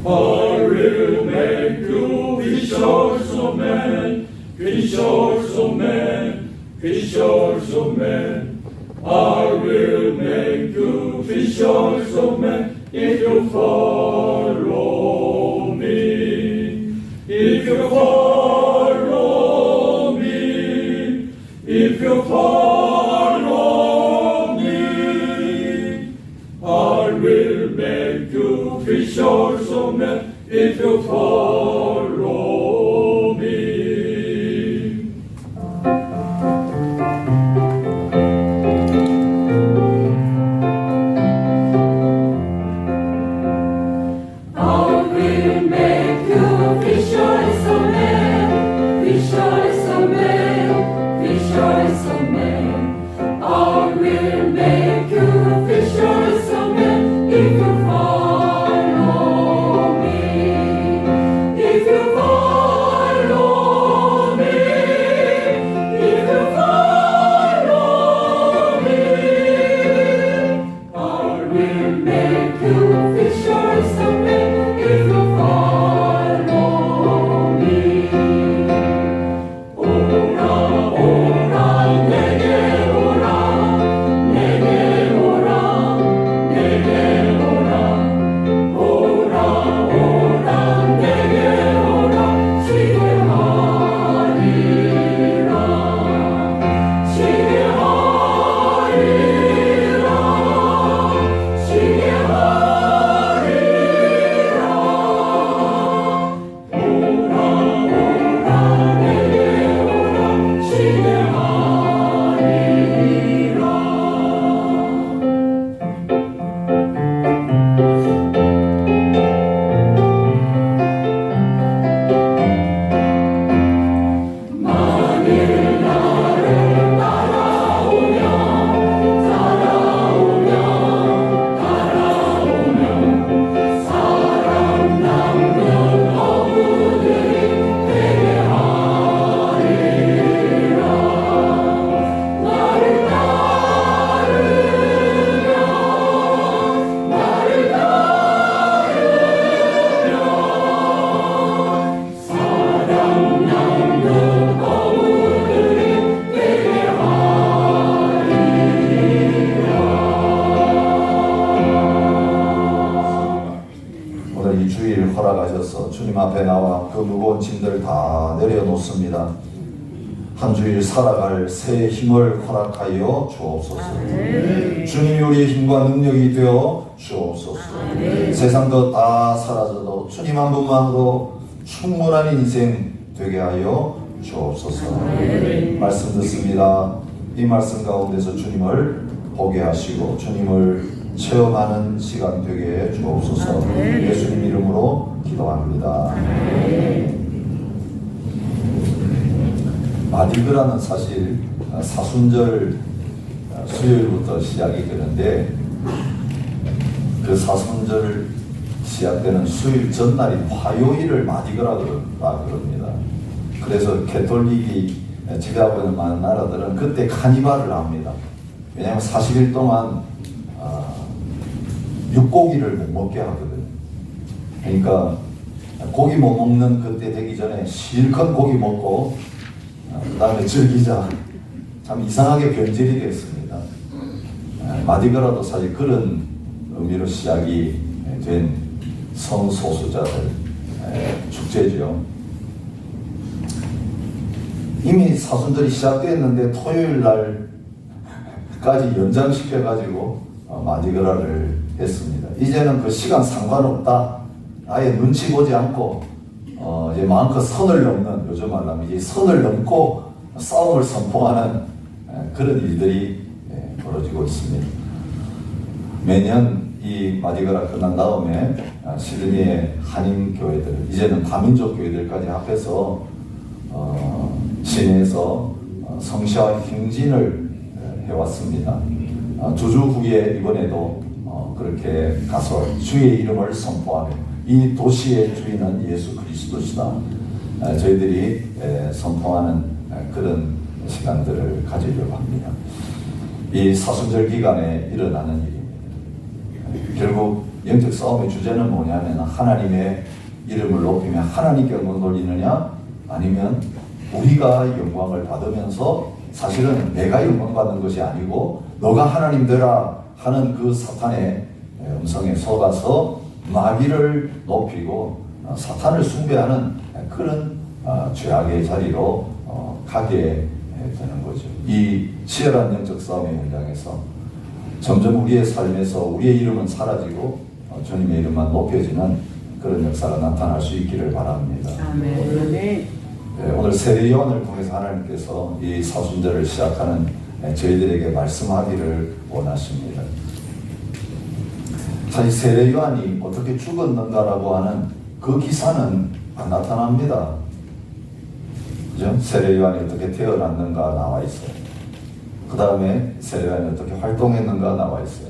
I will make you fishers of men, fishers of men, fishers of men. I will make you fishers of men if you follow me. If you follow me, if you follow me, I will make you fishers of men if you follow me. 허락하셔서 주님 앞에 나와 그 무거운 짐들 다 내려놓습니다. 한 주일 살아갈 새 힘을 허락하여 주옵소서. 주님이 우리의 힘과 능력이 되어 주옵소서. 세상 것 다 사라져도 주님 한 분만으로 충분한 인생 되게 하여 주옵소서. 말씀 듣습니다. 이 말씀 가운데서 주님을 보게 하시고 주님을 체험하는 시간 되게 해 주옵소서. 예수님 이름으로 기도합니다. 마디그라는 사실 사순절 수요일부터 시작이 되는데 그 사순절 시작되는 수요일 전날인 화요일을 마디그라 그럽니다. 그래서 캐톨릭이 지배하고 있는 많은 나라들은 그때 카니발을 합니다. 왜냐하면 40일 동안 육고기를 못 먹게 하거든요. 그러니까 고기 못 먹는 그때 되기 전에 실컷 고기 먹고 그 다음에 즐기자. 참 이상하게 변질이 됐습니다. 마디그라도 사실 그런 의미로 시작이 된 성소수자들 축제죠. 이미 사순절이 시작됐는데 토요일 날까지 연장시켜가지고 마디그라를 했습니다. 이제는 그 시간 상관없다. 아예 눈치 보지 않고 이제 마음껏 선을 넘는, 요즘 말하면 이제 선을 넘고 싸움을 선포하는 그런 일들이 벌어지고 있습니다. 매년 이 마디그라 끝난 다음에 시드니의 한인교회들, 이제는 다민족 교회들까지 합해서 시내에서 성시와 행진을 해왔습니다. 두 주 후에 이번에도 그렇게 가서 주의 이름을 선포하며 이 도시의 주인은 예수 그리스도시다. 저희들이 선포하는 그런 시간들을 가지려고 합니다. 이 사순절 기간에 일어나는 일입니다. 결국 영적 싸움의 주제는 뭐냐면 하나님의 이름을 높이며 하나님께 영광 돌리느냐, 아니면 우리가 영광을 받으면서 사실은 내가 영광 받는 것이 아니고 너가 하나님 되라 하는 그 사탄의 음성에 속아서 마귀를 높이고 사탄을 숭배하는 그런 죄악의 자리로 가게 되는 거죠. 이 치열한 영적 싸움의 현장에서 점점 우리의 삶에서 우리의 이름은 사라지고 주님의 이름만 높여지는 그런 역사가 나타날 수 있기를 바랍니다. 아멘. 오늘 세례 요한을 통해서 하나님께서 이 사순절을 시작하는 저희들에게 말씀하기를 원하십니다. 사실 세례 요한이 어떻게 죽었는가라고 하는 그 기사는 안 나타납니다. 그죠? 세례 요한이 어떻게 태어났는가 나와 있어요. 그 다음에 세례 요한이 어떻게 활동했는가 나와 있어요.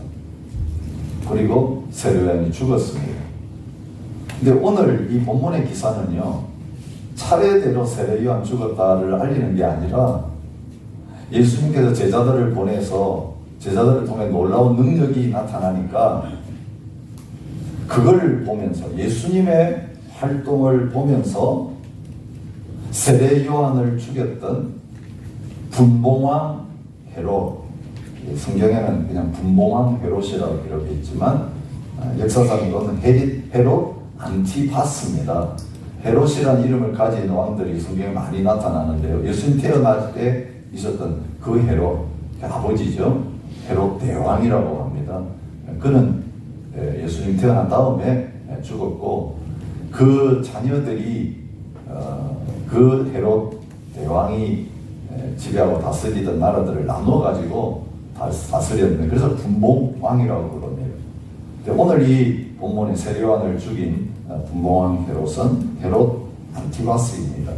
그리고 세례 요한이 죽었습니다. 근데 오늘 이 본문의 기사는요, 차례대로 세례 요한 죽었다를 알리는 게 아니라 예수님께서 제자들을 보내서 제자들을 통해 놀라운 능력이 나타나니까 그걸 보면서 예수님의 활동을 보면서 세례 요한을 죽였던 분봉왕 헤롯, 성경에는 그냥 분봉왕 헤롯이라고 기록해 있지만 역사상으로는 헤롯 안티파스입니다. 헤롯이라는 이름을 가진 왕들이 성경에 많이 나타나는데요. 예수님 태어날 때 있었던 그 헤롯, 아버지죠. 헤롯 대왕이라고 합니다. 그는 예수님 태어난 다음에 죽었고, 그 자녀들이 그 헤롯 대왕이 지배하고 다스리던 나라들을 나눠가지고 다스렸는데, 그래서 분봉왕이라고 부릅니다. 오늘 이 본문의 세례 요한을 죽인 분봉왕 헤롯은 헤롯 안티바스입니다.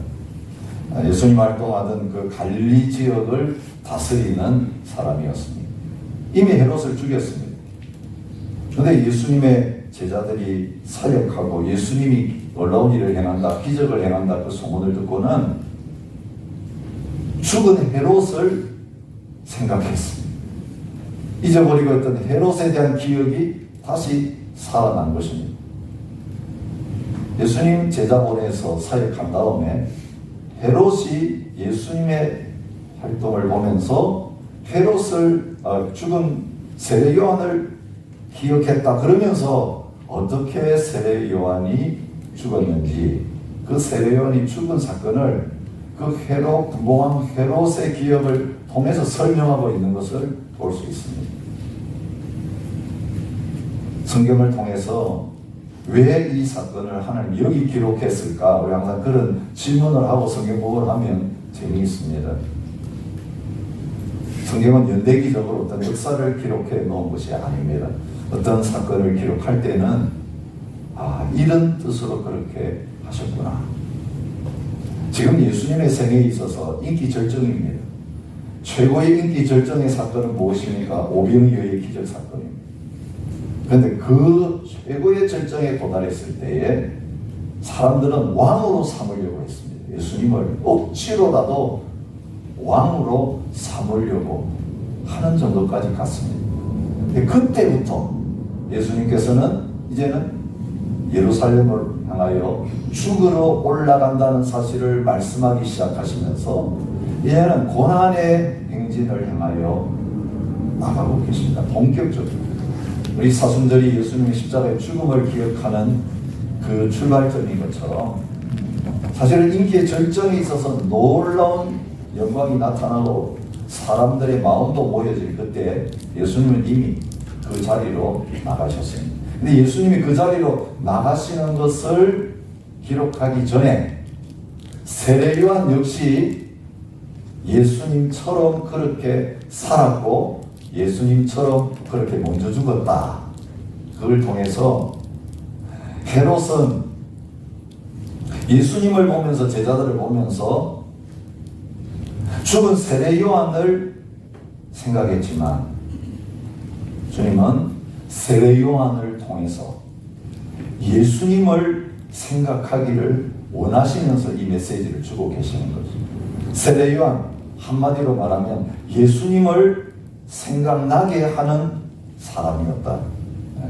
예수님 활동하던 그 갈릴리 지역을 다스리는 사람이었습니다. 이미 헤롯을 죽였습니다. 그런데 예수님의 제자들이 사역하고 예수님이 놀라운 일을 행한다, 기적을 행한다 그 소문을 듣고는 죽은 헤롯을 생각했습니다. 잊어버리고 있던 헤롯에 대한 기억이 다시 살아난 것입니다. 예수님 제자 보내서 사역한 다음에 헤롯이 예수님의 활동을 보면서 헤롯을 죽은 세례 요한을 기억했다 그러면서 어떻게 세례 요한이 죽었는지, 그 세례 요한이 죽은 사건을 그 헤롯, 분봉왕 헤롯의 기억을 통해서 설명하고 있는 것을 볼 수 있습니다. 성경을 통해서 왜 이 사건을 하나님 여기 기록했을까? 우리 항상 그런 질문을 하고 성경 공부를 하면 재미있습니다. 성경은 연대기적으로 어떤 역사를 기록해 놓은 것이 아닙니다. 어떤 사건을 기록할 때는 이런 뜻으로 그렇게 하셨구나. 지금 예수님의 생애에 있어서 인기 절정입니다. 최고의 인기 절정의 사건은 무엇입니까? 오병이어의 기적 사건입니다. 그런데 그 최고의 절정에 도달했을 때에 사람들은 왕으로 삼으려고 했습니다. 예수님을 억지로라도 왕으로 삼으려고 하는 정도까지 갔습니다. 근데 그때부터 예수님께서는 이제는 예루살렘을 향하여 죽으러 올라간다는 사실을 말씀하기 시작하시면서 이제는 고난의 행진을 향하여 나가고 계십니다. 본격적으로. 우리 사순절이 예수님의 십자가의 죽음을 기억하는 그 출발점인 것처럼 사실은 인기의 절정에 있어서 놀라운 영광이 나타나고 사람들의 마음도 모여질 그때 예수님은 이미 그 자리로 나가셨습니다. 근데 예수님이 그 자리로 나가시는 것을 기록하기 전에 세례 요한 역시 예수님처럼 그렇게 살았고 예수님처럼 그렇게 먼저 죽었다. 그걸 통해서 헤롯은 예수님을 보면서, 제자들을 보면서 죽은 세례 요한을 생각했지만 주님은 세례 요한을 통해서 예수님을 생각하기를 원하시면서 이 메시지를 주고 계시는 거죠. 세례 요한, 한마디로 말하면 예수님을 생각나게 하는 사람이었다.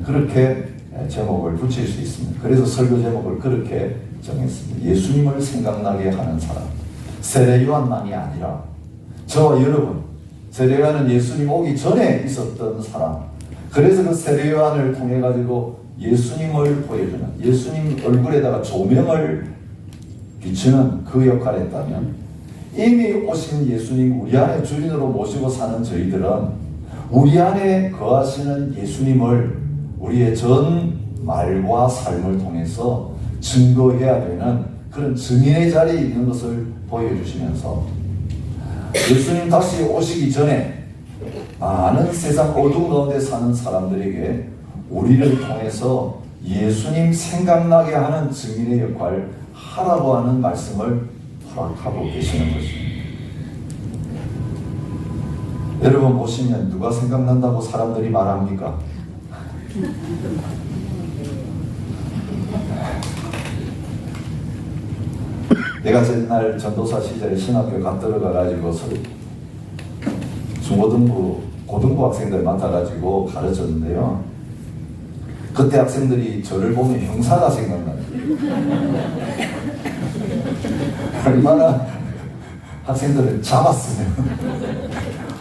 그렇게 제목을 붙일 수 있습니다. 그래서 설교 제목을 그렇게 정했습니다. 예수님을 생각나게 하는 사람. 세례 요한만이 아니라 저와 여러분, 세례 요한은 예수님 오기 전에 있었던 사람. 그래서 그 세례 요한을 통해 가지고 예수님을 보여주는, 예수님 얼굴에다가 조명을 비추는 그 역할을 했다면, 이미 오신 예수님 우리 안에 주인으로 모시고 사는 저희들은 우리 안에 거하시는 예수님을 우리의 전 말과 삶을 통해서 증거해야 되는 그런 증인의 자리에 있는 것을 보여주시면서, 예수님 다시 오시기 전에 많은 세상 어두운 가운데 사는 사람들에게 우리를 통해서 예수님 생각나게 하는 증인의 역할을 하라고 하는 말씀을 허락하고 계시는 것입니다. 여러분 보시면 누가 생각난다고 사람들이 말합니까? 내가 옛날 전도사 시절에 신학교 갓 들어가가지고 중고등부, 고등부 학생들 맡아가지고 가르쳤는데요. 그때 학생들이 저를 보면 형사가 생각나요. 얼마나 학생들을 잡았으면,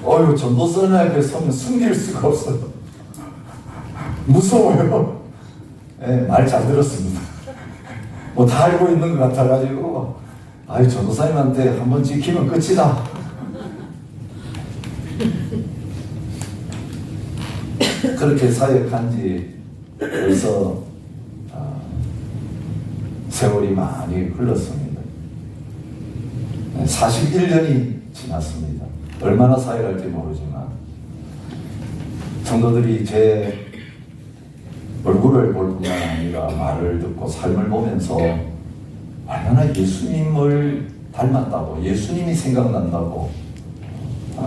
어휴, 전도사님 앞에 서면 숨길 수가 없어요. 무서워요. 네, 말 잘 들었습니다. 뭐 다 알고 있는 것 같아가지고, 아유, 전도사님한테 한번 지키면 끝이다. 그렇게 사역한 지 벌써 세월이 많이 흘렀습니다. 41년이 지났습니다. 얼마나 사역할지 모르지만 성도들이 제 얼굴을 볼 뿐만 아니라 말을 듣고 삶을 보면서 얼마나 예수님을 닮았다고, 예수님이 생각난다고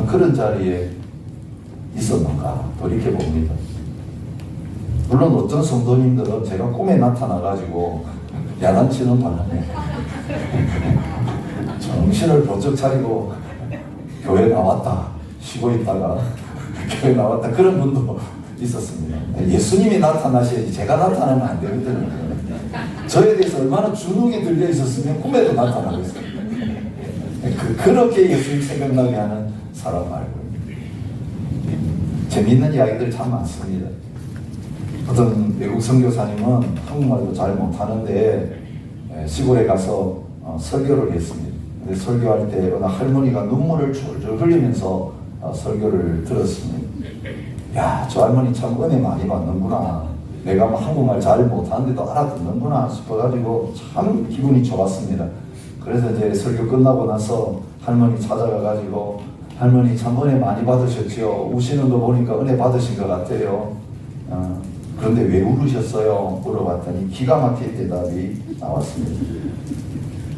그런 자리에 있었는가 돌이켜봅니다. 물론 어떤 성도님들은 제가 꿈에 나타나가지고 야단치는 바람에 정신을 번쩍 차리고 교회 나왔다, 쉬고 있다가 교회 나왔다, 그런 분도 있었습니다. 예수님이 나타나셔야지 제가 나타나면 안 되거든요. 저에 대해서 얼마나 주눅이 들려 있었으면 꿈에도 나타나겠어요. 그렇게 예수님 생각나게 하는 사람 말고 재미있는 이야기들 참 많습니다. 어떤 외국 선교사님은 한국말도 잘 못하는데 시골에 가서 설교를 했습니다. 근데 설교할 때 어느 할머니가 눈물을 줄줄 흘리면서 설교를 들었습니다. 야, 저 할머니 참 은혜 많이 받는구나. 내가 뭐 한국말 잘 못하는데도 알아듣는구나 싶어가지고 참 기분이 좋았습니다. 그래서 이제 설교 끝나고 나서 할머니 찾아가가지고, 할머니 참 은혜 많이 받으셨지요? 우시는 거 보니까 은혜 받으신 것 같아요. 그런데 왜 울으셨어요? 물어봤더니 기가 막힌 대답이 나왔습니다.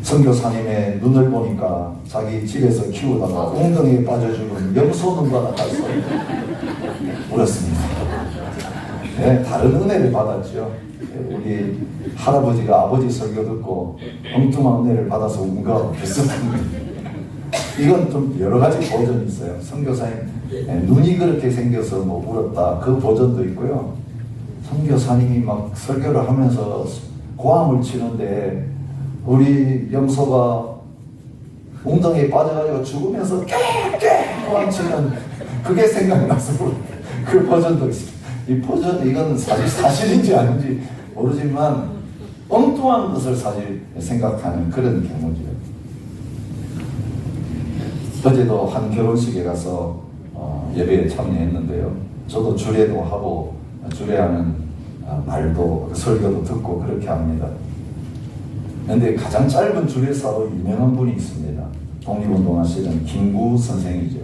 선교사님의 눈을 보니까 자기 집에서 키우다가 웅덩이에 빠져 죽은 염소 눈과 같아서 울었습니다. 네, 다른 은혜를 받았죠. 우리 할아버지가 아버지 설교 듣고 엉뚱한 은혜를 받아서 운 거 비슷합니다. 이건 좀 여러 가지 버전이 있어요. 선교사님 눈이 그렇게 생겨서 뭐 울었다, 그 버전도 있고요. 선교사님이 막 설교를 하면서 고함을 치는데 우리 염소가 웅덩이에 빠져가지고 죽으면서 깨깨 고함 치는 그게 생각나서 그 버전도 있어요. 이 버전, 이건 사실인지 아닌지 모르지만 엉뚱한 것을 사실 생각하는 그런 경우죠. 어제도 한 결혼식에 가서 예배에 참여했는데요. 저도 주례도 하고 주례하는 말도 설교도 듣고 그렇게 합니다. 그런데 가장 짧은 주례사로 유명한 분이 있습니다. 독립운동하시는 김구 선생이죠.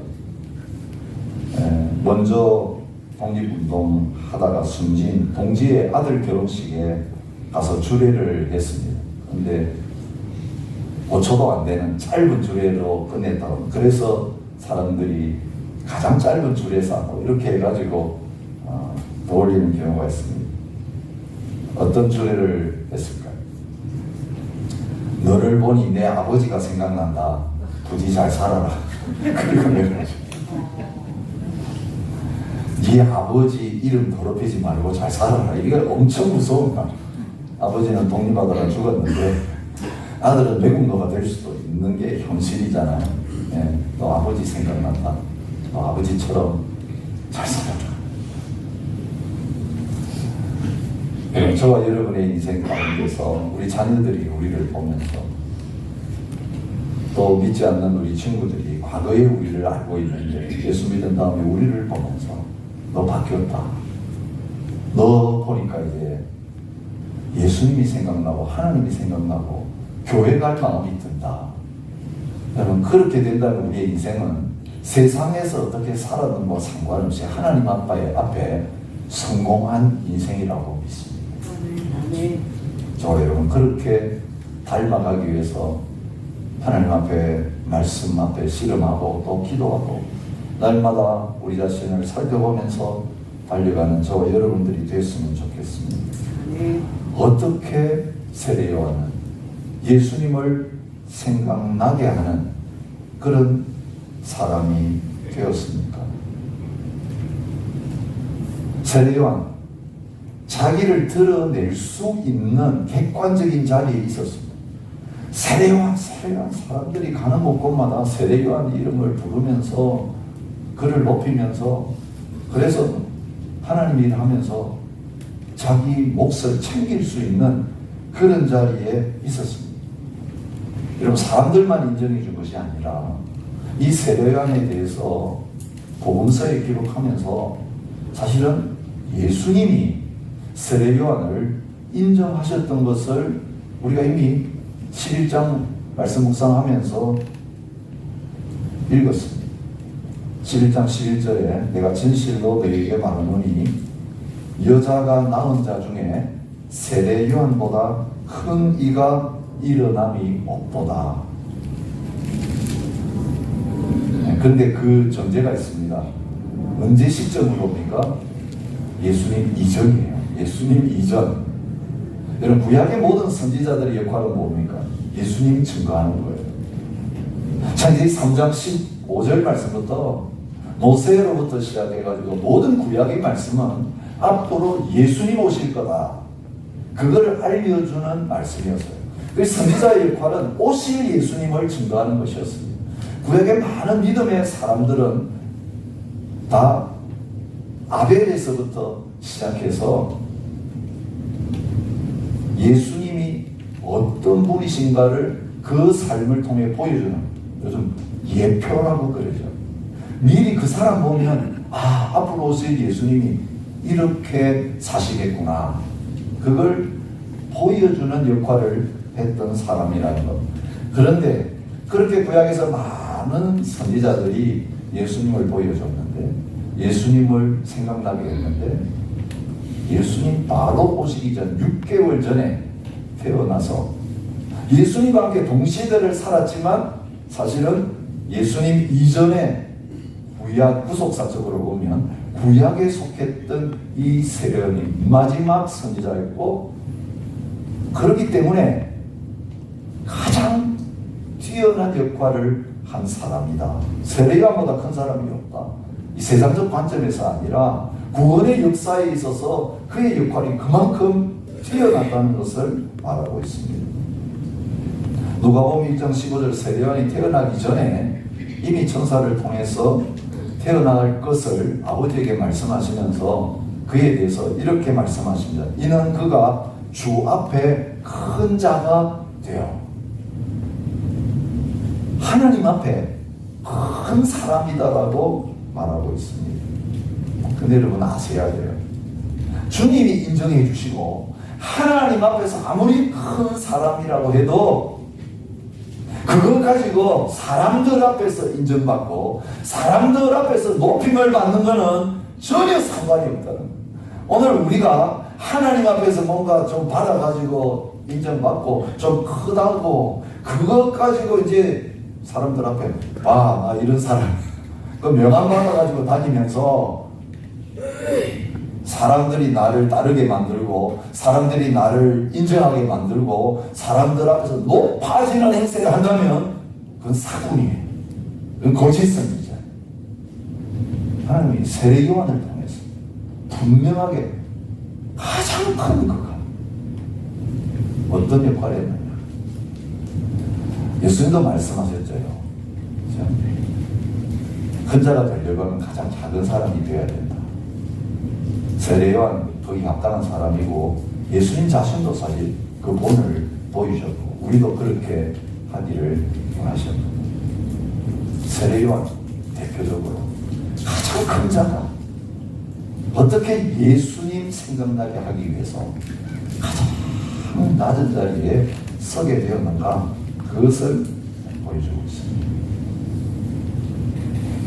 먼저 독립운동 하다가 숨진 동지의 아들 결혼식에 가서 주례를 했습니다. 그런데 5초도 안 되는 짧은 주례로 끝냈다고. 그래서 사람들이 가장 짧은 주례사고 이렇게 해가지고 떠올리는 경우가 있습니다. 어떤 주례를 했을까요? 너를 보니 내 아버지가 생각난다. 부디 잘 살아라. 그리고 내려가죠. 네 아버지 이름 더럽히지 말고 잘 살아라. 이게 엄청 무서운 말. 아버지는 독립하다가 죽었는데 아들은 외국노가 될 수도 있는 게 현실이잖아요. 예, 너 아버지 생각난다. 너 아버지처럼 잘 살아라. 저와 여러분의 인생 가운데서 우리 자녀들이 우리를 보면서 또 믿지 않는 우리 친구들이 과거의 우리를 알고 있는데 예수 믿은 다음에 우리를 보면서 너 바뀌었다. 너 보니까 이제 예수님이 생각나고 하나님이 생각나고 교회 갈 마음이 든다. 여러분 그렇게 된다면 우리의 인생은 세상에서 어떻게 살아든 뭐 상관없이 하나님 앞에 성공한 인생이라고 믿습니다. 저 여러분 그렇게 닮아가기 위해서 하나님 앞에 말씀 앞에 씨름하고 또 기도하고 날마다 우리 자신을 살펴보면서 달려가는 저와 여러분들이 됐으면 좋겠습니다. 어떻게 세례요한은 예수님을 생각나게 하는 그런 사람이 되었습니까? 세례요한 자기를 드러낼 수 있는 객관적인 자리에 있었습니다. 세례요한, 세례요한 사람들이 가는 곳곳마다 세례요한 이름을 부르면서 그를 높이면서 그래서 하나님 일을 하면서 자기 몫을 챙길 수 있는 그런 자리에 있었습니다. 여러분 사람들만 인정해 준 것이 아니라 이 세례요한에 대해서 복음서에 기록하면서 사실은 예수님이 세례요한을 인정하셨던 것을 우리가 이미 11장 말씀 묵상하면서 읽었습니다. 11장 11절에 내가 진실로 너희에게 말하노니 여자가 낳은 자 중에 세례 요한보다 큰 이가 일어남이 없도다. 그런데 그 전제가 있습니다. 언제 시점으로 봅니까? 예수님 이전이에요. 예수님 이전. 여러분 구약의 모든 선지자들의 역할은 뭡니까? 예수님이 증거하는 거예요. 창세기 3장 15절 말씀부터 모세로부터 시작해가지고 모든 구약의 말씀은 앞으로 예수님 오실 거다. 그거를 알려주는 말씀이었어요. 그래서 선지자의 역할은 오실 예수님을 증거하는 것이었습니다. 구약의 많은 믿음의 사람들은 다 아벨에서부터 시작해서 예수님이 어떤 분이신가를 그 삶을 통해 보여주는 요즘 예표라고 그러죠. 미리 그 사람 보면 앞으로 오실 예수님이 이렇게 사시겠구나. 그걸 보여주는 역할을 했던 사람이라는 것. 그런데 그렇게 구약에서 많은 선지자들이 예수님을 보여줬는데 예수님을 생각나게 했는데 예수님 바로 오시기 전 6개월 전에 태어나서 예수님과 함께 동시대를 살았지만 사실은 예수님 이전에 구약 구속사적으로 보면 구약에 속했던 이 세례요한이 마지막 선지자였고 그렇기 때문에 가장 뛰어난 역할을 한 사람이다. 세례요한보다 큰 사람이 없다. 이 세상적 관점에서 아니라 구원의 역사에 있어서 그의 역할이 그만큼 뛰어났다는 것을 말하고 있습니다. 누가복음 1장 15절 세례요한이 태어나기 전에 이미 천사를 통해서 태어날 것을 아버지에게 말씀하시면서 그에 대해서 이렇게 말씀하십니다. 이는 그가 주 앞에 큰 자가 되어 하나님 앞에 큰 사람이다라고 말하고 있습니다. 근데 여러분 아셔야 돼요. 주님이 인정해 주시고 하나님 앞에서 아무리 큰 사람이라고 해도 그걸 가지고 사람들 앞에서 인정받고 사람들 앞에서 높임을 받는 것은 전혀 상관이 없다는 거예요. 오늘 우리가 하나님 앞에서 뭔가 좀 받아가지고 인정받고 좀 크다고 그것 가지고 이제 사람들 앞에 나 이런 사람 그 명함 받아가지고 다니면서 사람들이 나를 따르게 만들고 사람들이 나를 인정하게 만들고 사람들 앞에서 높아지는 행세를 한다면 그건 사군이에요. 그건 거짓선이죠. 하나님이 세례요한을 통해서 분명하게 가장 큰 그가 어떤 역할을 했느냐. 예수님도 말씀하셨죠. 큰 자가 되려고 하면 가장 작은 사람이 되어야 된다. 세례요한 거기 합당한 사람이고 예수님 자신도 사실 그 본을 보이셨고 우리도 그렇게 하기를 원하셨고 세례요한 대표적으로 가장 큰 자가 어떻게 예수님 생각나게 하기 위해서 가장 낮은 자리에 서게 되었는가 그것을 보여주고 있습니다.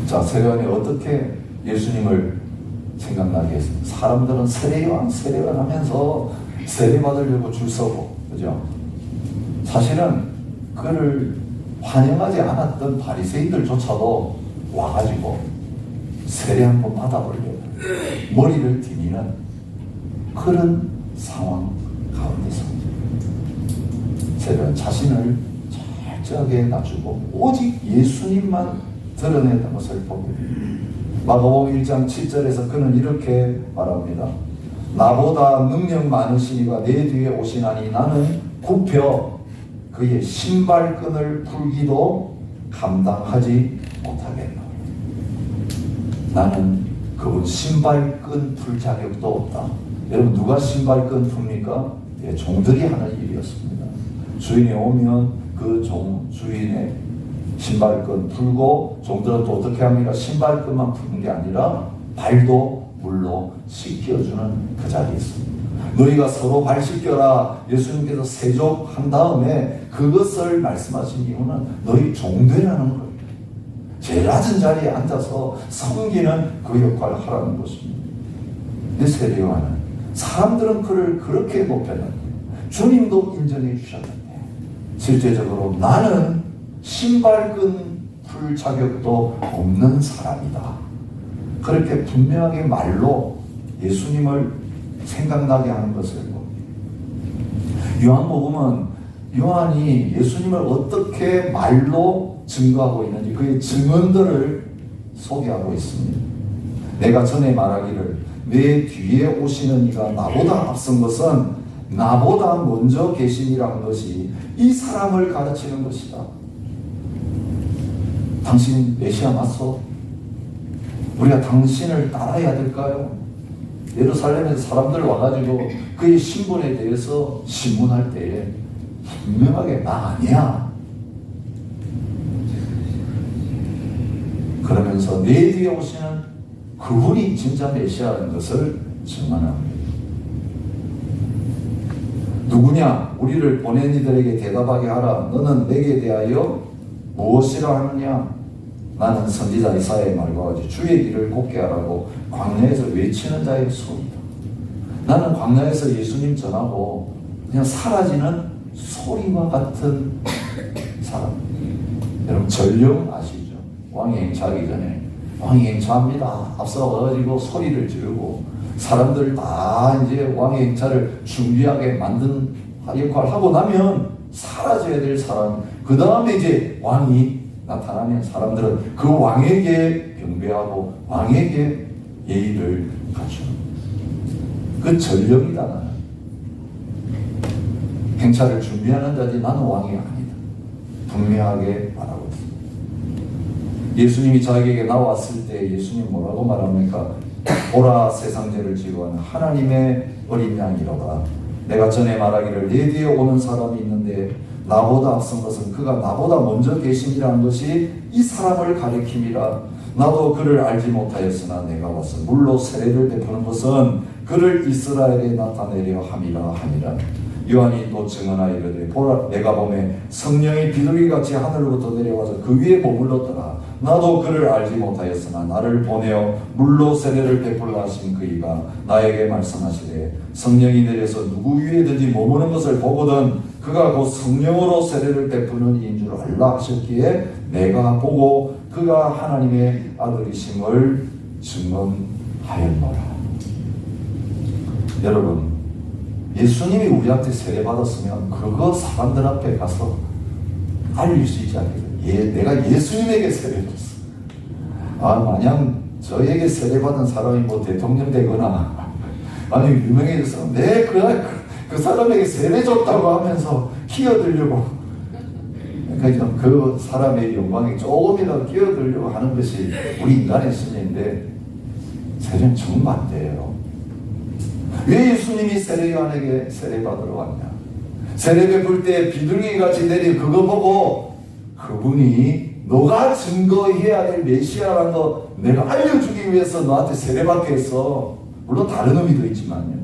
자, 세례요한이 어떻게 예수님을 생각나게 했습니다. 사람들은 세례요한 하면서 세례 받으려고 줄 서고, 그죠? 사실은 그를 환영하지 않았던 바리새인들조차도 와가지고 세례 한번 받아보려고 머리를 디미는 그런 상황 가운데서 세례요한 자신을 철저하게 낮추고 오직 예수님만 드러냈던 것을 보게 됩니다. 마가복음 1장 7절에서 그는 이렇게 말합니다. 나보다 능력 많으시니가 내 뒤에 오시나니 나는 굽혀 그의 신발끈을 풀기도 감당하지 못하겠노라. 나는 그분 신발끈 풀 자격도 없다. 여러분 누가 신발끈 풉니까? 예, 종들이 하는 일이었습니다. 주인이 오면 그 주인의 신발끈 풀고 종들은 또 어떻게 합니까? 신발끈만 푸는 게 아니라 발도 물로 씻겨주는 그 자리에 있습니다. 너희가 서로 발 씻겨라. 예수님께서 세족한 다음에 그것을 말씀하신 이유는 너희 종되라는 거예요. 제일 낮은 자리에 앉아서 섬기는 그 역할을 하라는 것입니다. 근데 세례요한은 사람들은 그를 그렇게 높였는데 주님도 인정해 주셨는데 실제적으로 나는 신발끈 풀 자격도 없는 사람이다. 그렇게 분명하게 말로 예수님을 생각나게 하는 것을 봅니다. 요한복음은 요한이 예수님을 어떻게 말로 증거하고 있는지 그의 증언들을 소개하고 있습니다. 내가 전에 말하기를 내 뒤에 오시는 이가 나보다 앞선 것은 나보다 먼저 계심이라는 것이 이 사람을 가르치는 것이다. 당신 메시아 맞소? 우리가 당신을 따라야 될까요? 예루살렘에서 사람들 와가지고 그의 신분에 대해서 신문할 때에 분명하게 나 아니야. 그러면서 내 뒤에 오시는 그분이 진짜 메시아라는 것을 증언합니다. 누구냐? 우리를 보낸 이들에게 대답하게 하라. 너는 내게 대하여 무엇이라 하느냐? 나는 선지자 이사야의 말과 같이 주의 길을 곱게 하라고 광야에서 외치는 자의 소리다. 나는 광야에서 예수님 전하고 그냥 사라지는 소리와 같은 사람. 여러분 전령 아시죠? 왕이 행차하기 전에 왕이 행차합니다. 앞서 와가지고 소리를 지르고 사람들 다 이제 왕의 행차를 준비하게 만든 역할을 하고 나면 사라져야 될 사람, 그 다음에 이제 왕이 나타나면 사람들은 그 왕에게 경배하고 왕에게 예의를 갖추는 그 전령이다. 나는 행차를 준비하는 자지 나는 왕이 아니다. 분명하게 말하고 있습니다. 예수님이 자기에게 나왔을 때 예수님 뭐라고 말합니까? 보라 세상 죄를 지고 하는 하나님의 어린 양이로다. 내가 전에 말하기를 내 뒤에 오는 사람이 있는데 나보다 앞선 것은 그가 나보다 먼저 계심이라는 것이 이 사람을 가리킴이라. 나도 그를 알지 못하였으나 내가 와서 물로 세례를 베푸는 것은 그를 이스라엘에 나타내려 함이라 하니라. 요한이 또 증언하여 이르되 보라 내가 보매 성령이 비둘기같이 하늘로부터 내려와서 그 위에 머물렀더라. 나도 그를 알지 못하였으나 나를 보내어 물로 세례를 베풀라 하신 그이가 나에게 말씀하시되 성령이 내려서 누구 위에든지 머무는 것을 보거든 그가 곧 성령으로 세례를 베푸는 이인 줄 알라 하셨기에 내가 보고 그가 하나님의 아들이심을 증언하였노라. 여러분 예수님이 우리한테 세례 받았으면 그거 사람들 앞에 가서 알릴 수 있지 않겠어요? 내가 예수님에게 세례 받았어. 만약 저에게 세례 받은 사람이 뭐 대통령 되거나 아니 유명해져서 그 사람에게 세례 줬다고 하면서 끼어들려고, 그러니까 그 사람의 영광에 조금이라도 끼어들려고 하는 것이 우리 인간의 심리인데, 세례는 정말 안 돼요. 왜 예수님이 세례 요한에게 세례 받으러 왔냐? 세례 베풀 때 비둘기같이 내린 그거 보고 그분이 너가 증거해야 될 메시아라는 거 내가 알려주기 위해서 너한테 세례받게 했어. 물론 다른 의미도 있지만요.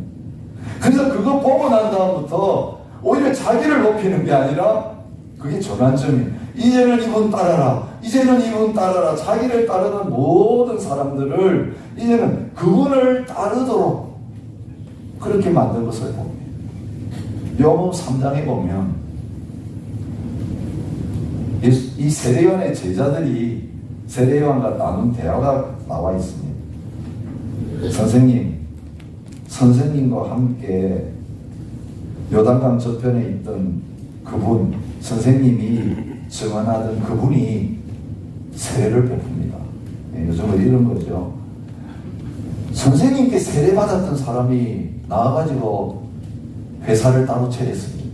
그래서 그거 보고 난 다음부터 오히려 자기를 높이는 게 아니라, 그게 전환점이에요. 이제는 이분 따라라, 이제는 이분 따라라. 자기를 따르는 모든 사람들을 이제는 그분을 따르도록 그렇게 만든 것을 봅니다. 요한복음 3장에 보면 이 세례요한의 제자들이 세례요한과 나눈 대화가 나와 있습니다. 선생님과 함께 요단강 저편에 있던 그분, 선생님이 증언하던 그분이 세례를 베풉니다. 요즘은 이런 거죠. 선생님께 세례 받았던 사람이 나와가지고 회사를 따로 차렸습니다.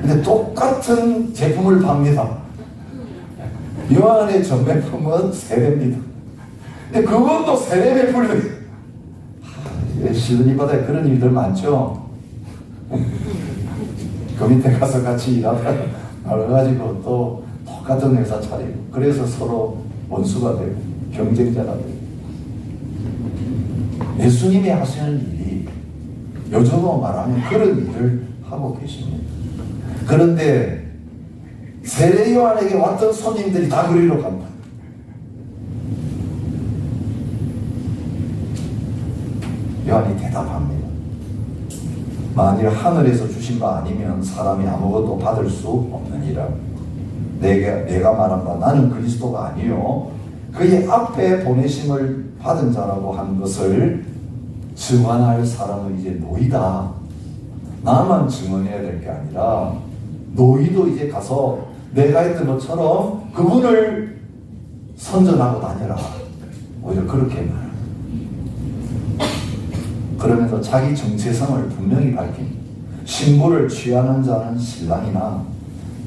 근데 똑같은 제품을 팝니다. 요한의 전매품은 세례입니다. 근데 그것도 세례 베풀려. 시드니 바다에 그런 일들 많죠. 그 밑에 가서 같이 일하다가 나가가지고 또 똑같은 회사 차리고, 그래서 서로 원수가 되고 경쟁자가 되고. 예수님이 하시는 일이 요즘으로 말하면 그런 일을 하고 계십니다. 그런데 세례 요한에게 왔던 손님들이 다 그리로 갑니다. 요한이 대답합니다. 만일 하늘에서 주신 바 아니면 사람이 아무것도 받을 수 없느니라. 내가 말한 바 나는 그리스도가 아니요 그의 앞에 보내심을 받은 자라고 한 것을 증언할 사람은 이제 너희다. 나만 증언해야 될 게 아니라 너희도 이제 가서 내가 했던 것처럼 그분을 선전하고 다녀라. 오히려 그렇게 말합니다. 그러면서 자기 정체성을 분명히 밝힙니다. 신부를 취하는 자는 신랑이나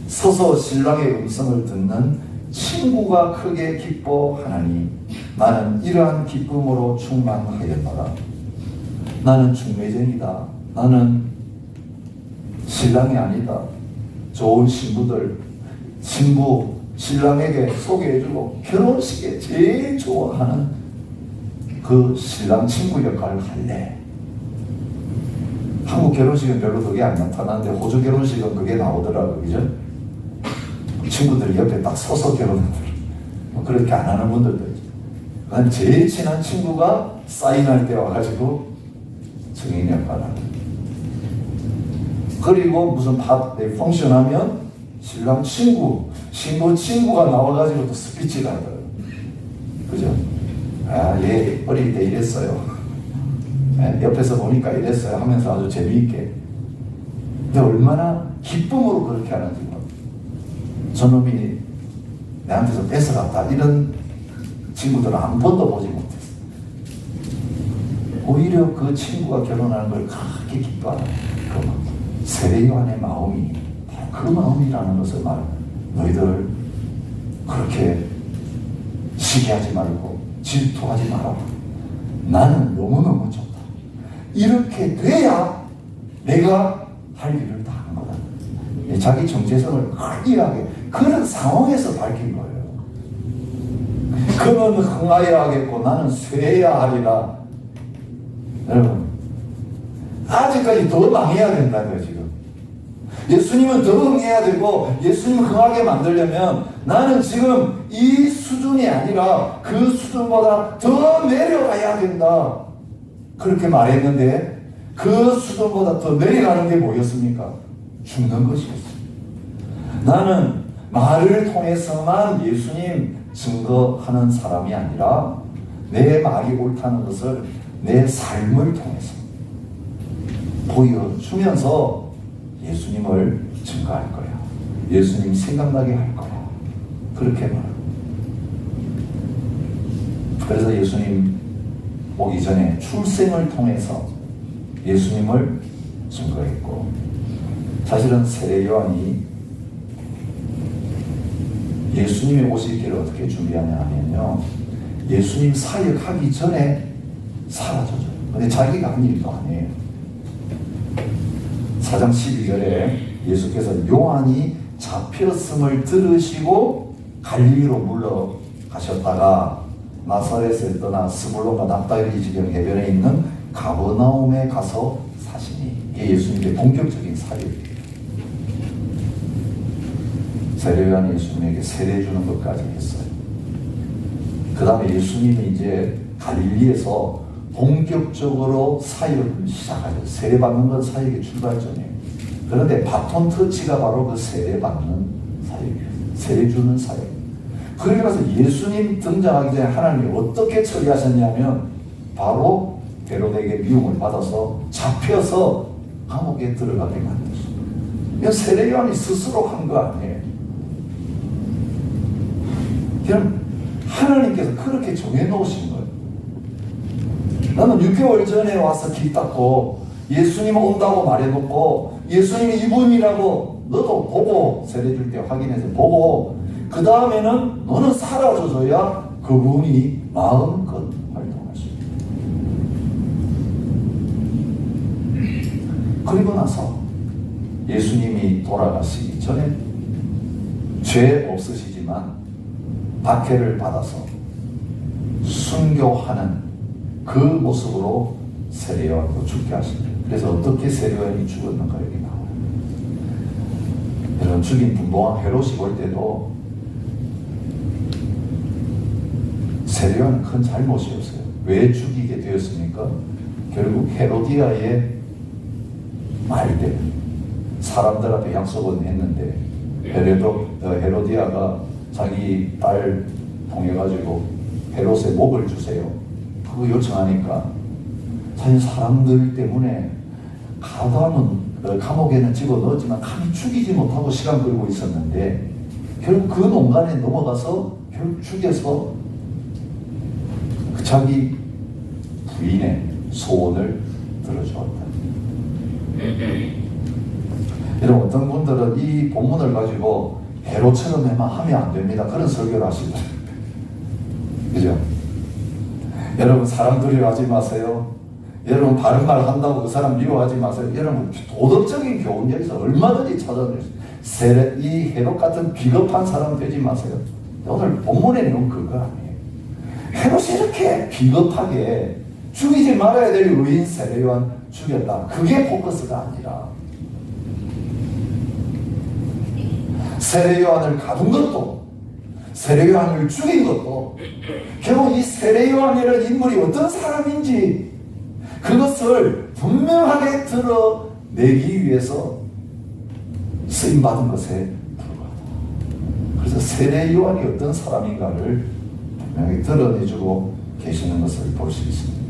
서서 신랑의 음성을 듣는 친구가 크게 기뻐하나니 나는 이러한 기쁨으로 충만하였노라. 나는 중매쟁이다. 나는 신랑이 아니다. 좋은 신부들, 신부, 신랑에게 소개해주고 결혼식에 제일 좋아하는 그 신랑 친구 역할을 할래. 한국 결혼식은 별로 그게 안 나타나는데 호주 결혼식은 그게 나오더라고요. 그죠? 친구들이 옆에 딱 서서 결혼하더라고요. 그렇게 안 하는 분들도 있죠. 난 제일 친한 친구가 사인할 때 와가지고 증인 역할을 합니다. 그리고 무슨 펑션 하면 신랑 친구, 신부 친구가 나와가지고 또 스피치를 하더라고요. 그죠? 아, 얘 어릴 때 이랬어요. 옆에서 보니까 이랬어요 하면서 아주 재미있게. 근데 얼마나 기쁨으로 그렇게 하는지 저놈이 내한테서 뺏어갔다 이런 친구들은 한 번도 보지 못했어요. 오히려 그 친구가 결혼하는 걸 그렇게 기뻐하는 그 세례 요한의 마음이 바로 그 마음이라는 것을 너희들 그렇게 시기하지 말고 질투하지 마라. 나는 너무너무 좋다. 이렇게 돼야 내가 할 일을 다 하는 거다. 자기 정체성을 클리어하게 그런 상황에서 밝힌 거예요. 그는 흥하여야 하겠고 나는 쇠해야 하리라. 여러분 아직까지 더 망해야 된다고요. 지금 예수님은 더 흥해야 되고 예수님 흥하게 만들려면 나는 지금 이 수준이 아니라 그 수준보다 더 내려가야 된다. 그렇게 말했는데 그 수준보다 더 내려가는 게 뭐였습니까? 죽는 것이었습니다. 나는 말을 통해서만 예수님 증거하는 사람이 아니라 내 말이 옳다는 것을 내 삶을 통해서 보여주면서 예수님을 증거할 거야. 예수님 생각나게 할 거야. 그렇게 말합니다. 그래서 예수님 오기 전에 출생을 통해서 예수님을 증거했고, 사실은 세례 요한이 예수님이 오실 길을 어떻게 준비하냐 하면요, 예수님 사역하기 전에 사라져요. 근데 자기가 한 일도 아니에요. 4장 12절에 예수께서 요한이 잡혔음을 들으시고 갈릴리로 물러가셨다가 나사렛을 떠나 스불론과 납달리 지경 해변에 있는 가버나움에 가서 사시니, 이게 예수님의 본격적인 사역이에요. 세례 요한이 예수님에게 세례 주는 것까지 했어요. 그 다음에 예수님이 이제 갈릴리에서 본격적으로 사역을 시작하죠. 세례 받는 건 사역의 출발점이에요. 그런데 바톤 터치가 바로 그 세례 받는 사역이에요. 세례 주는 사역. 그러면서 예수님 등장하기 전에 하나님이 어떻게 처리하셨냐면, 바로 헤로데에게 미움을 받아서 잡혀서 감옥에 들어가게 만들었어요. 이건 세례 요한이 스스로 한 거 아니에요. 그냥 하나님께서 그렇게 정해놓으신 거예요. 나는 6개월 전에 와서 길 닦고 예수님 온다고 말해놓고 예수님이 이분이라고 너도 보고, 세례 줄 때 확인해서 보고, 그 다음에는 너는 사라져줘야 그분이 마음껏 활동할 수 있다. 그리고 나서 예수님이 돌아가시기 전에 죄 없으시지만 박해를 받아서 순교하는 그 모습으로 세례 요한도 죽게 하십니다. 그래서 어떻게 세례 요한이 죽었는가 여기 나와요. 여러분, 죽인 분봉왕 헤롯이 볼 때도 세례 요한은 큰 잘못이었어요. 왜 죽이게 되었습니까? 결국 헤로디아의 말대로 사람들 앞에 약속은 했는데 헤로디아가 자기 딸 통해가지고 헤롯의 목을 주세요, 그거 요청하니까 사실 사람들 때문에 감옥에는 집어넣었지만 감히 죽이지 못하고 시간 끌고 있었는데, 결국 그 농간에 넘어가서 결국 죽여서 자기 부인의 소원을 들어주었다. 여러분, 어떤 분들은 이 본문을 가지고 헤롯처럼 하면 안 됩니다, 그런 설교를 하시더라고요. 그죠? 여러분, 사람 두려워하지 마세요. 여러분, 바른 말 한다고 그 사람 미워하지 마세요. 여러분, 도덕적인 교훈 여기서 얼마든지 찾아낼 수 있어요. 이 헤롯 같은 비겁한 사람 되지 마세요. 오늘 본문의 내용 그거 아니에요. 헤롯이 이렇게 비겁하게 죽이지 말아야 될 의인 세례 요한 죽였다, 그게 포커스가 아니라 세례 요한을 가둔 것도, 세례 요한을 죽인 것도 결국 이 세례 요한이라는 인물이 어떤 사람인지 그것을 분명하게 드러내기 위해서 쓰임받은 것에 불과하다. 그래서 세례 요한이 어떤 사람인가를 분명히 드러내주고 계시는 것을 볼 수 있습니다.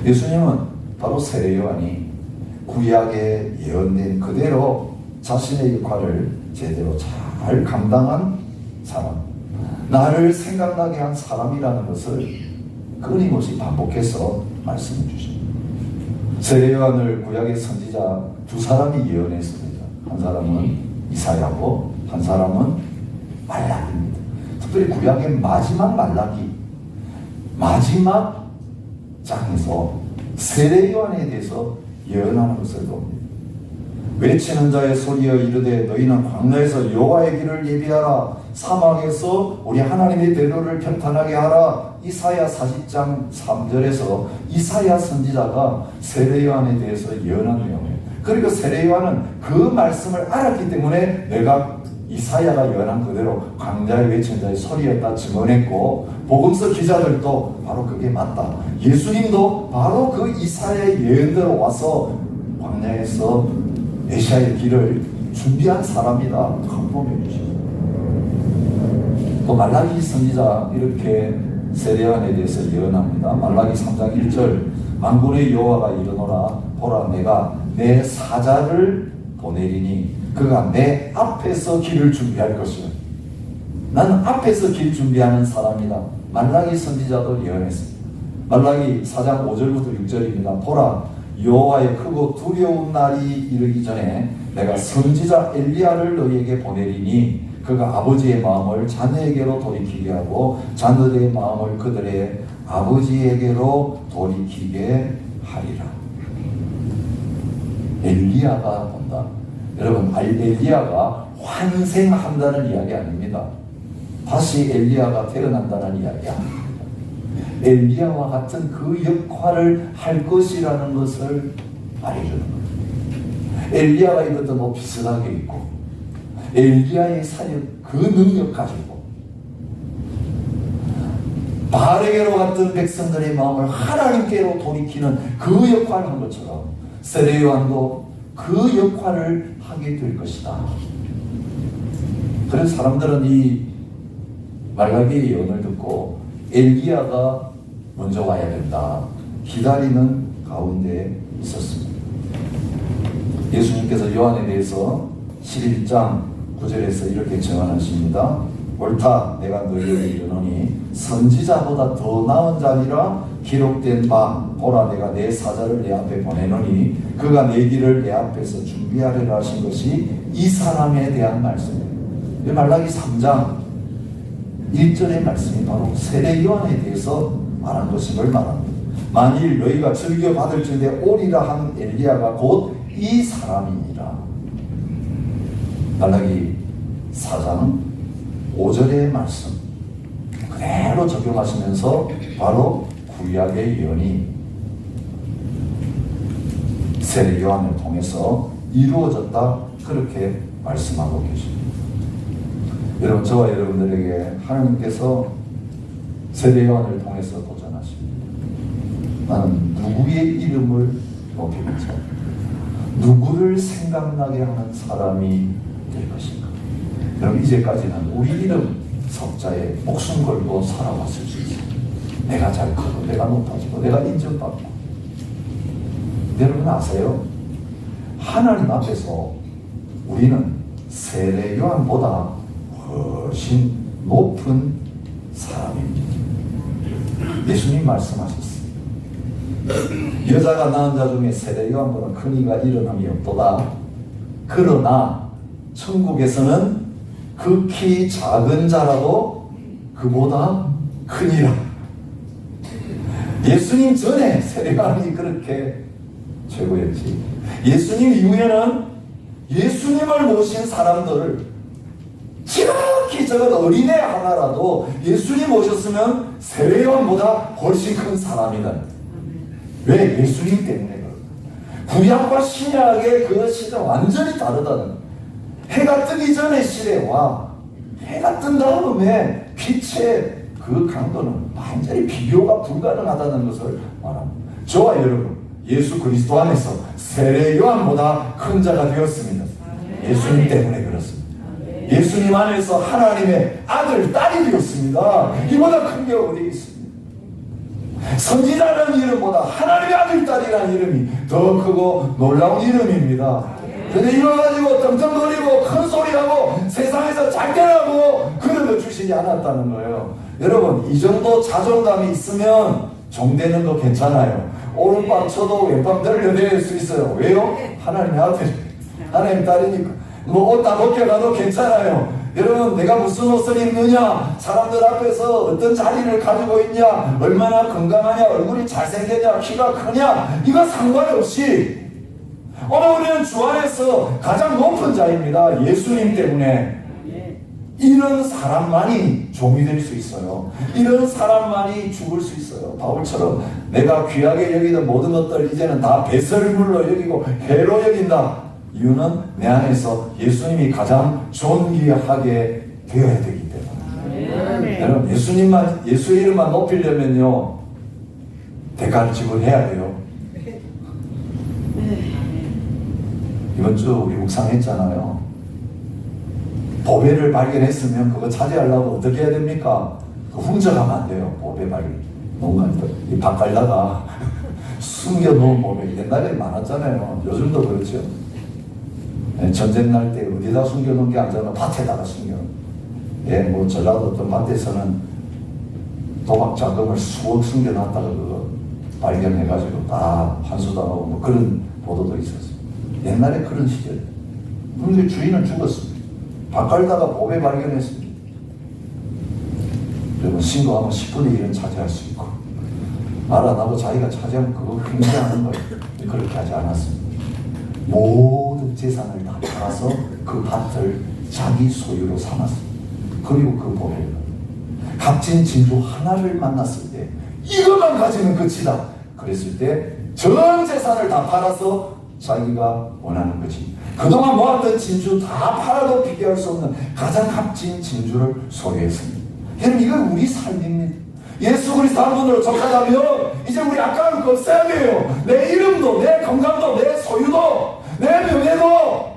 예수님은 바로 세례 요한이 구약에 예언된 그대로 자신의 역할을 제대로 잘 감당한 사람, 나를 생각나게 한 사람이라는 것을 끊임없이 반복해서 말씀해 주십니다. 세례 요한을 구약의 선지자 두 사람이 예언했습니다. 한 사람은 이사야고 한 사람은 말라기입니다. 특별히 구약의 마지막 말라기, 마지막 장에서 세례 요한에 대해서 예언하는 것을 봅니다. 외치는 자의 소리여 이르되 너희는 광야에서 여호와의 길을 예비하라, 사막에서 우리 하나님의 대로를 평탄하게 하라. 이사야 40장 3절에서 이사야 선지자가 세례 요한에 대해서 예언한 내용이에요. 그리고 세례 요한은 그 말씀을 알았기 때문에 내가 이사야가 예언한 그대로 광야에 외치는 자의 소리였다 증언했고, 복음서 기자들도 바로 그게 맞다, 예수님도 바로 그 이사야의 예언대로 와서 광야에서 메시아의 길을 준비한 사람이다, confirm해 주십니다. 또 말라기 선지자 이렇게 세례 요한에 대해서 예언합니다. 말라기 3장 1절 만군의 여호와가 이르노라, 보라 내가 내 사자를 보내리니 그가 내 앞에서 길을 준비할 것이요. 나는 앞에서 길 준비하는 사람이다. 말라기 선지자도 예언했습니다. 말라기 4장 5절부터 6절입니다. 보라, 여호와의 크고 두려운 날이 이르기 전에 내가 선지자 엘리야를 너희에게 보내리니 그가 아버지의 마음을 자녀에게로 돌이키게 하고 자녀들의 마음을 그들의 아버지에게로 돌이키게 하리라. 엘리야가 본다. 여러분, 엘리야가 환생한다는 이야기 아닙니다. 다시 엘리야가 태어난다는 이야기 아닙니다. 엘리야와 같은 그 역할을 할 것이라는 것을 말해주는 거예요. 엘리야가 이것도 뭐 비슷하게 있고, 엘리야의 사역, 그 능력 가지고 바알에게로 갔던 백성들의 마음을 하나님께로 돌이키는 그 역할을 한 것처럼 세례 요한도 그 역할을 하게 될 것이다. 그래서 사람들은 이 말라기의 예언을 듣고 엘리야가 먼저 와야 된다 기다리는 가운데 있었습니다. 예수님께서 요한에 대해서 11장 9절에서 이렇게 증언하십니다. 옳다, 내가 너희에게 이르노니 선지자보다 더 나은 자니라 기록된 바 보라, 내가 내 사자를 내 앞에 보내노니 그가 내 길을 내 앞에서 준비하리라 하신 것이 이 사람에 대한 말씀이에요. 말라기 3장 1절의 말씀이 바로 세례 요한에 대해서 말한 것임을 말합니다. 만일 너희가 즐겨 받을진대 오리라 한 엘리야가 곧 이 사람이니라. 말라기 4장 5절의 말씀 그대로 적용하시면서 바로 구약의 예언이 세례 요한을 통해서 이루어졌다, 그렇게 말씀하고 계십니다. 여러분, 저와 여러분들에게 하나님께서 세례 요한을 통해서 도전하십니다. 나는 누구의 이름을 높이면서 누구를 생각나게 하는 사람이 될 것인가. 그럼 이제까지는 우리 이름 석자에 목숨 걸고 살아왔을 수 있어요. 내가 잘 크고 내가 높아지고 내가 인정받고. 여러분 아세요? 하나님 앞에서 우리는 세례 요한보다 훨씬 높은 사람입니다. 예수님 말씀하셨습니다. 여자가 낳은 자 중에 세례 요한보다 큰 이가 일어남이 없도다. 그러나 천국에서는 극히 작은 자라도 그보다 크니라. 예수님 전에 세례 요한이 그렇게 최고였지. 예수님 이후에는 예수님을 모신 사람들, 지극히 적은 어린애 하나라도 예수님 오셨으면 세례 요한보다 훨씬 큰 사람이다. 왜? 예수님 때문에. 구약과 신약의 그 시대는 완전히 다르다는. 해가 뜨기 전의 시대와 해가 뜬 다음에 빛의 그 강도는 완전히 비교가 불가능하다는 것을 말합니다. 저와 여러분, 예수 그리스도 안에서 세례 요한보다 큰 자가 되었습니다. 예수님 때문에 그렇습니다. 예수님 안에서 하나님의 아들, 딸이 되었습니다. 이보다 큰 게 어디 있습니까? 선지자라는 이름보다 하나님의 아들, 딸이라는 이름이 더 크고 놀라운 이름입니다. 근데 이거 가지고 떵떵거리고 큰 소리하고 세상에서 잘되라고 그런 주시지 않았다는 거예요. 여러분, 이 정도 자존감이 있으면 종되는 거 괜찮아요. 오른밤 쳐도 왼밤 들려낼 수 있어요. 왜요? 하나님의 아들, 하나님의 딸이니까. 뭐 옷 다 벗겨가도 괜찮아요. 여러분, 내가 무슨 옷을 입느냐, 사람들 앞에서 어떤 자리를 가지고 있냐, 얼마나 건강하냐, 얼굴이 잘생겼냐, 키가 크냐, 이거 상관없이 오늘 우리는 주 안에서 가장 높은 자입니다. 예수님 때문에. 이런 사람만이 종이 될 수 있어요. 이런 사람만이 죽을 수 있어요. 바울처럼 내가 귀하게 여기던 모든 것들 이제는 다 배설물로 여기고 해로 여긴다. 이유는 내 안에서 예수님이 가장 존귀하게 되어야 되기 때문에. 여러분, 예수님만, 예수의 이름만 높이려면요, 대가를 지불해야 돼요. 이번 주 우리 묵상했잖아요. 보배를 발견했으면 그거 차지하려고 어떻게 해야 됩니까? 훔쳐가면 안 돼요. 보배 발견. 농가들 밭 갈다가 숨겨놓은 보배 옛날에 많았잖아요. 요즘도 그렇죠. 전쟁 날 때 어디다 숨겨놓은 게 아니잖아. 밭에다가 숨겨. 예, 뭐 전라도 어떤 밭에서는 도박 자금을 수억 숨겨놨다가 그거 발견해가지고 다 환수당하고 뭐 그런 보도도 있었어요. 옛날에 그런 시절. 그런데 주인은 죽었습니다. 밥 갈다가 보배 발견했습니다. 그러면 신고하면 10분의 1은 차지할 수 있고 말 안 하고 자기가 차지하면 그거 굉장한 거예요. 그렇게 하지 않았습니다. 모든 재산을 다 팔아서 그 밭을 자기 소유로 삼았습니다. 그리고 그 보배를 값진 진주 하나를 만났을 때 이것만 가지면 끝이다. 그랬을 때 전 재산을 다 팔아서 자기가 원하는 거지. 그동안 모았던 진주 다 팔아도 비교할 수 없는 가장 값진 진주를 소유했습니다. 여러분 이건 우리 삶입니다. 예수 그리스도 한 분으로 족하다면 이제 우리 아까운 거 없어야 돼요. 내 이름도 내 건강도 내 소유도 내 명예도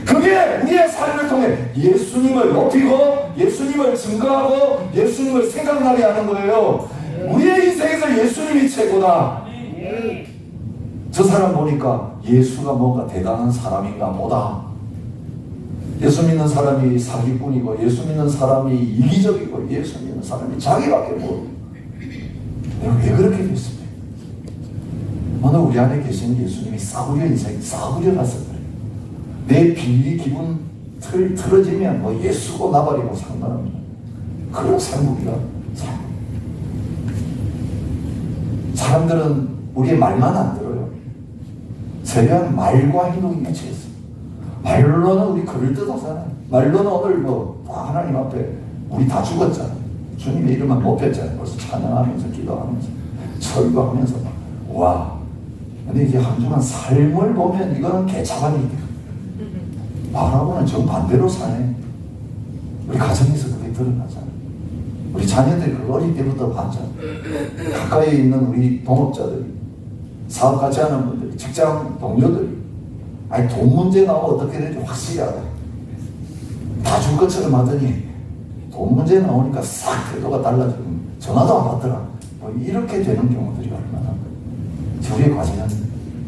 그게 우리의 삶을 통해 예수님을 높이고 예수님을 증거하고 예수님을 생각나게 하는 거예요. 우리의 인생에서 예수님이 최고다. 저 사람 보니까 예수가 뭔가 대단한 사람인가 보다. 예수 믿는 사람이 사기꾼이고 예수 믿는 사람이 이기적이고 예수 믿는 사람이 자기밖에 모르고 왜 그렇게 됐습니까? 오늘 우리 안에 계신 예수님이 싸구려 인생 싸구려라서 그래요. 내 비리 기분 틀어지면 뭐 예수고 나발이고 상관없는 그런 삶이가 삶. 사람들은 우리의 말만 안 들어요. 세상 말과 행동이 미쳐있어. 말로는 우리 그럴듯하잖아요. 말로는 오늘 뭐 하나님 앞에 우리 다 죽었잖아. 주님의 이름만 높였잖아요. 벌써 찬양하면서 기도하면서 설교하면서 와. 근데 이제 한 주간 삶을 보면 이거는 개차반이 돼요. 말하고는 정반대로 사네. 우리 가정에서 그게 드러나잖아요. 우리 자녀들이 그 어릴 때부터 봤잖아요. 가까이 있는 우리 동업자들이 사업 같이 하는 분들이 직장 동료들이 아니 돈 문제 나오면 어떻게 되는지 확실히 알아요. 다 줄 것처럼 하더니 돈 문제 나오니까 싹 태도가 달라지고 전화도 안 받더라. 뭐 이렇게 되는 경우들이 얼마나 우리의 과제는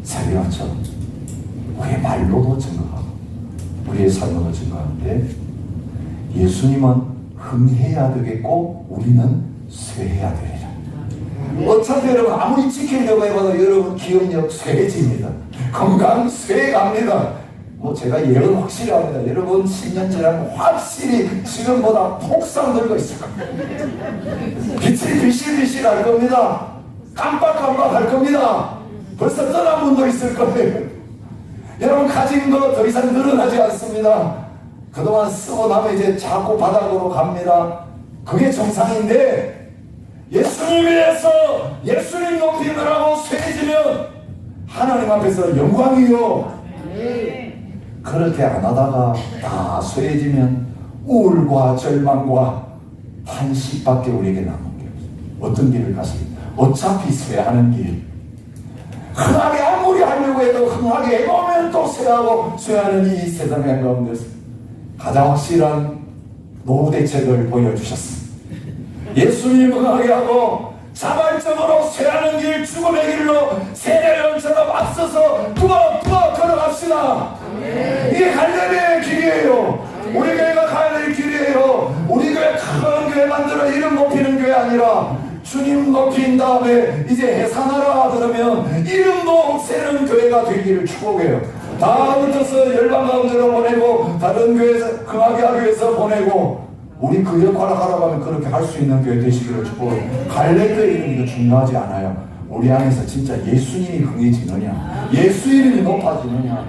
세례와처럼 우리의 말로도 증거하고 우리의 삶으로 증거하는데 예수님은 흥해야 되겠고 우리는 쇠해야 되리라. 어차피 여러분 아무리 지키려고 해봐도 여러분 기억력 쇠해집니다. 건강 쇠해갑니다. 뭐 제가 예언 확실히 합니다. 여러분 10년 지나면 확실히 지금보다 폭삭 늙어 있을 겁니다. 빛이 비실비실 할 겁니다. 깜빡깜빡 할 겁니다. 벌써 떠난 분도 있을 거예요. 여러분 가진 거 더 이상 늘어나지 않습니다. 그동안 쓰고 나면 이제 자꾸 바닥으로 갑니다. 그게 정상인데 예수님 위해서 예수님 높이느라고 쇠해지면 하나님 앞에서 영광이요. 그렇게 안 하다가 다 쇠해지면 우울과 절망과 한식밖에 우리에게 남은 게 없어요. 어떤 길을 가십니까? 어차피 쇠하는 길. 흥하게 아무리 하려고 해도 흥하게 해보면 또 쇠하고 쇠하는 이 세상의 가운데서 가장 확실한 노후 대책을 보여주셨습니다. 예수님 흥하게 하고 자발적으로 쇠하는 길, 죽음의 길로 세례연처럼 앞서서 뚜벅뚜벅 걸어갑시다. 이게 갈대의 길이에요. 우리 교회가 가야 될 길이에요. 우리 교회 큰 교회 만들어 이름 높이는 교회 아니라 주님 높인 다음에 이제 해산하라 그러면 이름도 없애는 교회가 되기를 축복해요. 다 흩어서 열방 가운데로 보내고 다른 교회에서 흥하게 하기 위해서 보내고 우리 그 역할을 하라고 하면 그렇게 할 수 있는 교회 되시기를 축복해요. 갈래교회 이름이 중요하지 않아요. 우리 안에서 진짜 예수님이 흥해지느냐 예수 이름이 높아지느냐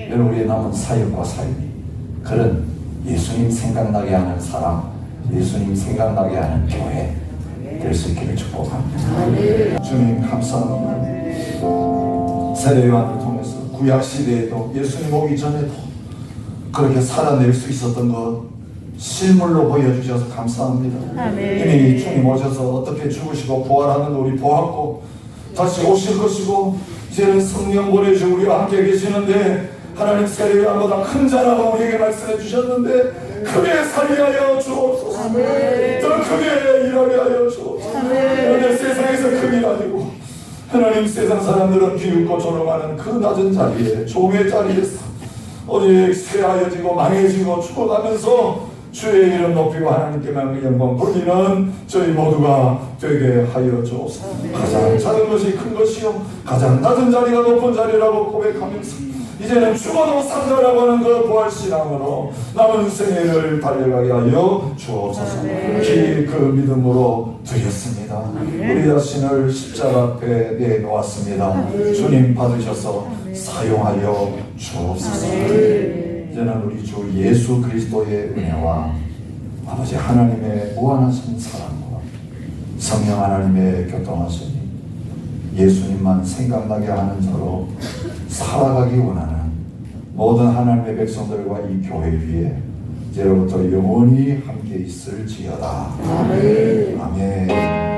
여러분 우리의 남은 사역과 삶이 그런 예수님 생각나게 하는 사람 예수님 생각나게 하는 교회 될 수 있기를 축복합니다. 주님 감사합니다. 세례요한을 통해서 구약시대에도 예수님 오기 전에도 그렇게 살아낼 수 있었던 것 실물로 보여주셔서 감사합니다. 이미 주님 오셔서 어떻게 죽으시고 부활하는 거 우리 보았고 다시 오실 것이고 이제는 성령 보내주시고 우리와 함께 계시는데 하나님 세례요한보다 큰 자라고 우리에게 말씀해 주셨는데 크게 살게 주옵소서. 더 크게 일하게 하여 주옵소서. 오늘 세상에서 크게 가지고 하나님 세상 사람들은 비웃고 조롱하는 그 낮은 자리에 종의 자리에서 오직 쇠하여지고 망해지고 죽어가면서 주의 이름 높이고 하나님께만 영광 돌리는 저희 모두가 되게 하여 주옵소서. 가장 작은 것이 큰 것이요 가장 낮은 자리가 높은 자리라고 고백하면서 이제는 죽어도 산다라고 하는 그 부활신앙으로 남은 생애를 달려가게 하여 주옵소서. 기 그 믿음으로 드렸습니다. 우리 자신을 십자가 앞에 내놓았습니다. 주님 받으셔서 사용하여 주옵소서. 이제는 우리 주 예수 그리스도의 은혜와 아버지 하나님의 무한하신 사랑과 성령 하나님의 교통하심이 예수님만 생각나게 하는 자로 살아가기 원하는 모든 하나님의 백성들과 이 교회 위에 이제로부터 영원히 함께 있을지어다. 아멘.